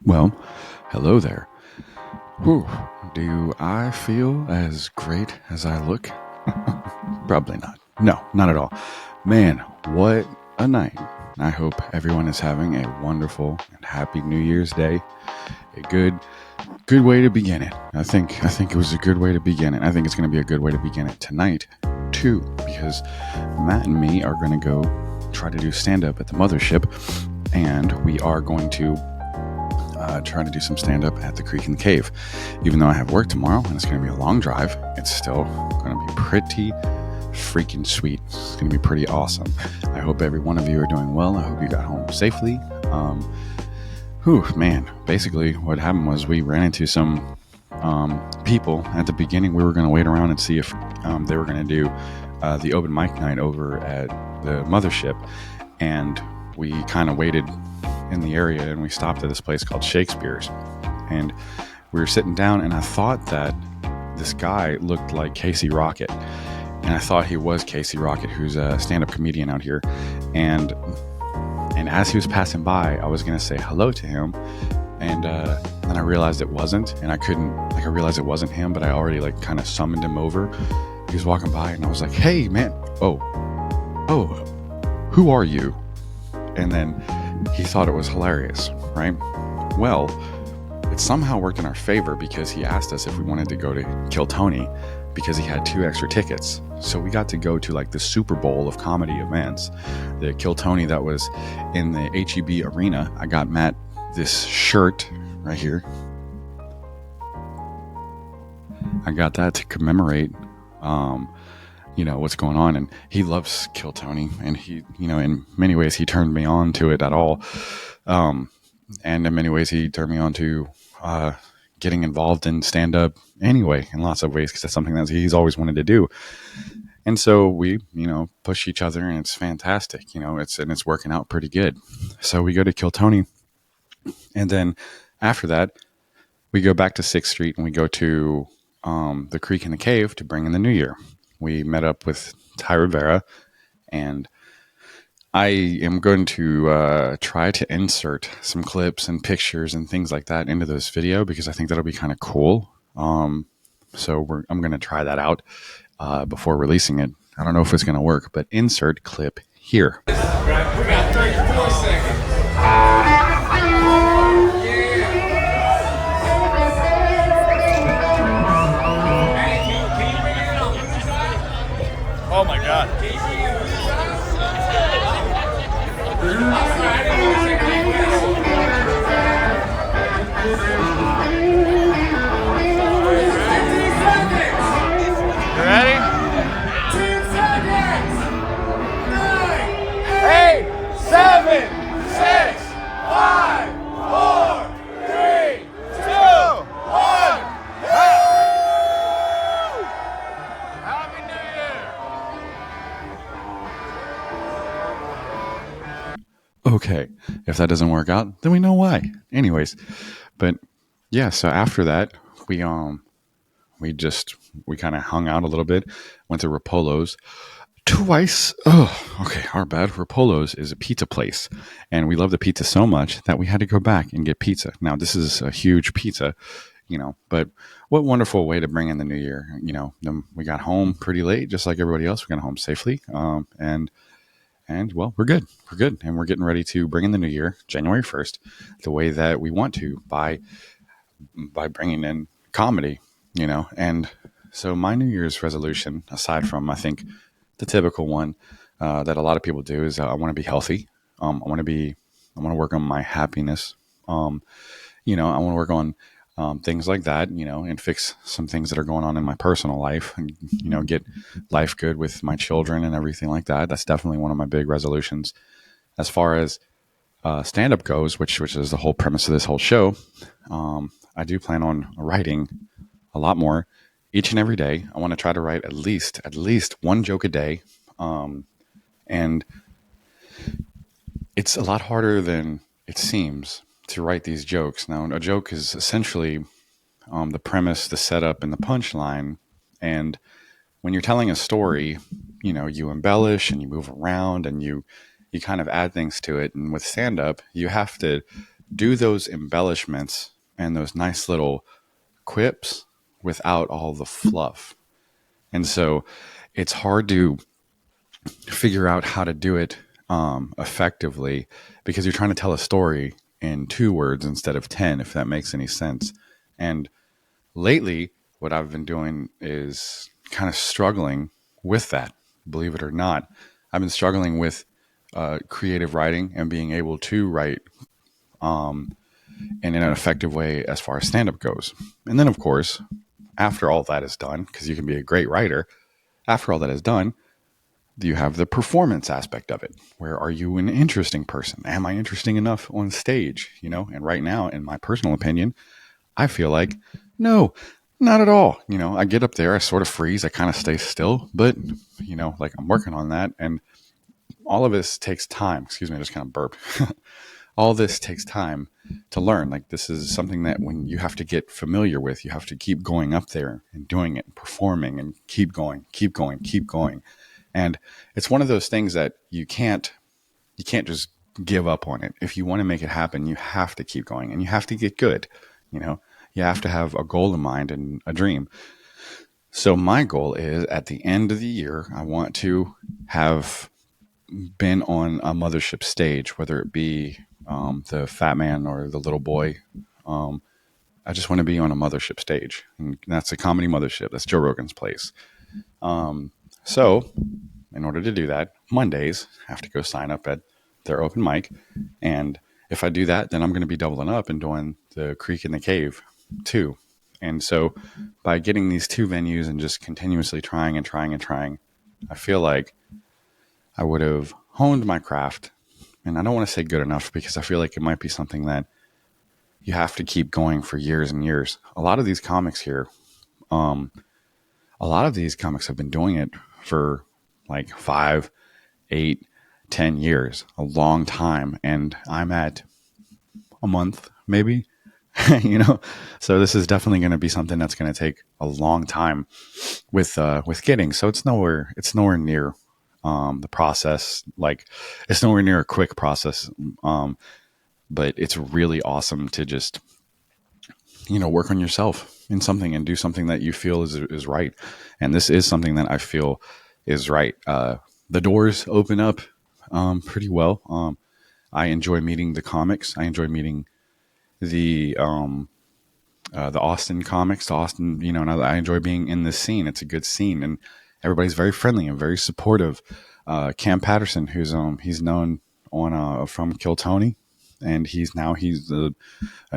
Well, hello there. Whew, do I feel as great as I look? Probably not. No, not at all. Man, what a night. I hope everyone is having a wonderful and happy New Year's Day. A good way to begin it. I think it was a good way to begin it. I think it's going to be a good way to begin it tonight too, because Matt and me are going to go try to do stand up at the mothership, and we are going to try to do some stand up at the Creek and the Cave. Even though I have work tomorrow and it's going to be a long drive, it's still going to be pretty freaking sweet. It's going to be pretty awesome. I hope every one of you are doing well. I hope you got home safely. Man, basically what happened was we ran into some people at the beginning. We were going to wait around and see if they were going to do the open mic night over at the mothership, and we kind of waited in the area and we stopped at this place called Shakespeare's, and we were sitting down, and I thought that this guy looked like Casey Rocket, and I thought he was Casey Rocket, who's a stand-up comedian out here, and as he was passing by, I was going to say hello to him, and then I realized it wasn't, and I realized it wasn't him, but I already kind of summoned him over. He was walking by, and I was like, hey man, oh, who are you? And then he thought it was hilarious, right? Well, it somehow worked in our favor because he asked us if we wanted to go to Kill Tony because he had 2 extra tickets. So we got to go to the Super Bowl of comedy events, the Kill Tony that was in the HEB arena. I got Matt this shirt right here. I got that to commemorate what's going on, and he loves Kill Tony, and he, in many ways he turned me on to it at all, and in many ways he turned me on to getting involved in stand-up anyway, in lots of ways, because that's something that he's always wanted to do. And so we push each other, and it's fantastic. It's working out pretty good. So we go to Kill Tony, and then after that we go back to 6th Street and we go to the Creek and the Cave to bring in the new year. We met up with Ty Rivera, and I am going to try to insert some clips and pictures and things like that into this video because I think that'll be kind of cool. So I'm going to try that out before releasing it. I don't know if it's going to work, but insert clip here. We got 34 seconds. Oh my God. You ready? 10 seconds. 9, 8, 7, 6, 5, 4, 3, 2, 1. Happy New Year! Okay, if that doesn't work out, then we know why. Anyways, but yeah, so after that, we kind of hung out a little bit, went to Rapolo's twice. Oh, okay, our bad. Rapolo's is a pizza place, and we love the pizza so much that we had to go back and get pizza. Now, this is a huge pizza, but what wonderful way to bring in the new year. Then we got home pretty late, just like everybody else. We got home safely, and well, we're good. We're good, and we're getting ready to bring in the new year, January 1st, the way that we want to by bringing in comedy, And so my New Year's resolution, aside from I think the typical one that a lot of people do, is I want to be healthy. I want to work on my happiness. I want to work on things like that, and fix some things that are going on in my personal life, and get life good with my children and everything like that. That's definitely one of my big resolutions. As far as stand-up goes, which is the whole premise of this whole show, I do plan on writing a lot more each and every day. I want to try to write at least one joke a day, and it's a lot harder than it seems to write these jokes. Now, a joke is essentially the premise, the setup, and the punchline. And when you're telling a story, you embellish and you move around and you kind of add things to it. And with stand-up, you have to do those embellishments and those nice little quips without all the fluff. And so it's hard to figure out how to do it effectively because you're trying to tell a story in 2 words instead of 10, if that makes any sense. And lately, what I've been doing is kind of struggling with that, believe it or not. I've been struggling with creative writing and being able to write in an effective way as far as stand up goes. And then, of course, after all that is done, because you can be a great writer, after all that is done, you have the performance aspect of it. Where are you an interesting person? Am I interesting enough on stage? And right now, in my personal opinion, I feel like no, not at all. I get up there, I sort of freeze, I kind of stay still, but like I'm working on that, and all of this takes time. Excuse me, I just kind of burped. All this takes time to learn. Like this is something that when you have to get familiar with, you have to keep going up there and doing it, and performing, and keep going, keep going, keep going. And it's one of those things that you can't just give up on it. If you want to make it happen, you have to keep going and you have to get good. You have to have a goal in mind and a dream. So my goal is at the end of the year, I want to have been on a mothership stage, whether it be the fat man or the little boy. I just want to be on a mothership stage. And that's a comedy mothership. That's Joe Rogan's place. So in order to do that, Mondays, I have to go sign up at their open mic. And if I do that, then I'm going to be doubling up and doing the Creek in the Cave too. And so by getting these 2 venues and just continuously trying and trying and trying, I feel like I would have honed my craft. And I don't want to say good enough because I feel like it might be something that you have to keep going for years and years. A lot of these comics here, a lot of these comics have been doing it for like 5, 8, 10 years, a long time. And I'm at a month, maybe, so this is definitely going to be something that's going to take a long time with getting. So it's nowhere near the process. Like it's nowhere near a quick process. But it's really awesome to just, work on yourself in something and do something that you feel is right. And this is something that I feel is right. The doors open up pretty well. I enjoy meeting the comics. I enjoy meeting the Austin comics, and I enjoy being in this scene. It's a good scene, and everybody's very friendly and very supportive. Cam Patterson, who's he's known on from Kill Tony, and he's a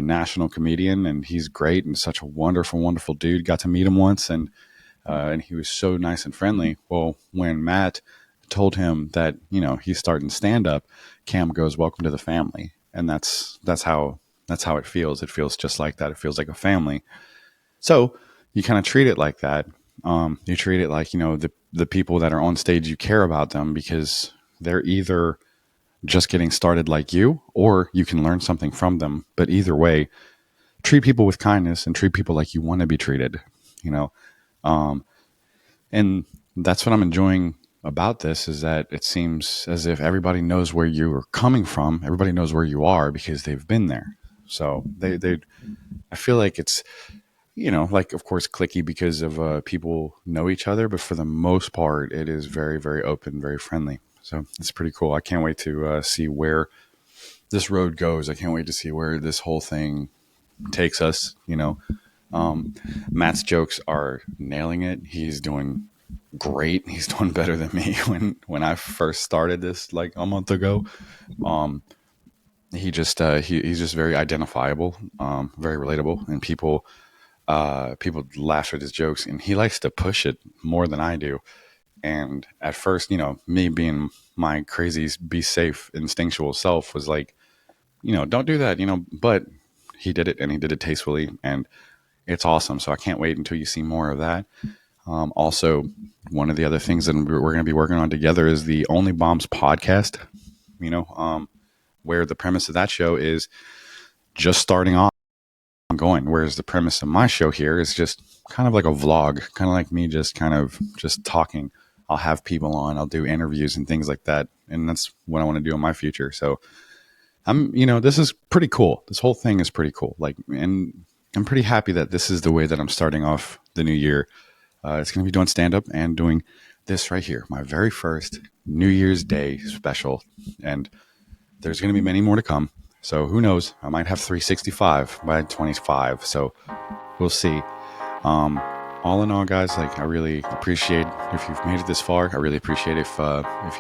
national comedian, and he's great and such a wonderful, wonderful dude. Got to meet him once, and he was so nice and friendly. Well, when Matt told him that he's starting stand up, Cam goes, "Welcome to the family," and that's how it feels. It feels just like that. It feels like a family. So you kind of treat it like that. You treat it like the people that are on stage, you care about them because they're either just getting started like you, or you can learn something from them. But either way, treat people with kindness and treat people like you want to be treated, and that's what I'm enjoying about this, is that it seems as if everybody knows where you are coming from. Everybody knows where you are because they've been there. So I feel like it's, like of course clicky because of people know each other, but for the most part, it is very, very open, very friendly. So it's pretty cool. I can't wait to see where this road goes. I can't wait to see where this whole thing takes us. Matt's jokes are nailing it. He's doing great. He's doing better than me. When I first started this like a month ago, he just he's just very identifiable, very relatable, and people laugh at his jokes, and he likes to push it more than I do. And at first, me being my crazy, be safe, instinctual self was like, don't do that, but he did it, and he did it tastefully, and it's awesome. So I can't wait until you see more of that. Also, one of the other things that we're going to be working on together is the Only Bombs podcast, where the premise of that show is just starting off going, whereas the premise of my show here is just kind of like a vlog, kind of like me just talking. I'll have people on, I'll do interviews and things like that, and that's what I want to do in my future. So this is pretty cool. This whole thing is pretty cool. Like, and I'm pretty happy that this is the way that I'm starting off the new year. It's going to be doing stand up and doing this right here, my very first New Year's Day special. And there's going to be many more to come. So who knows? I might have 365 by 25. So we'll see. All in all, guys, like I really appreciate if you've made it this far. I really appreciate if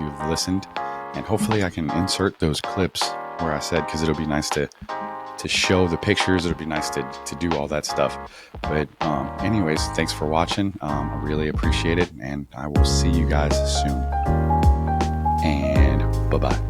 you've listened, and hopefully I can insert those clips where I said, because it'll be nice to show the pictures. It'll be nice to do all that stuff. But anyways, thanks for watching. I really appreciate it, and I will see you guys soon. And bye-bye.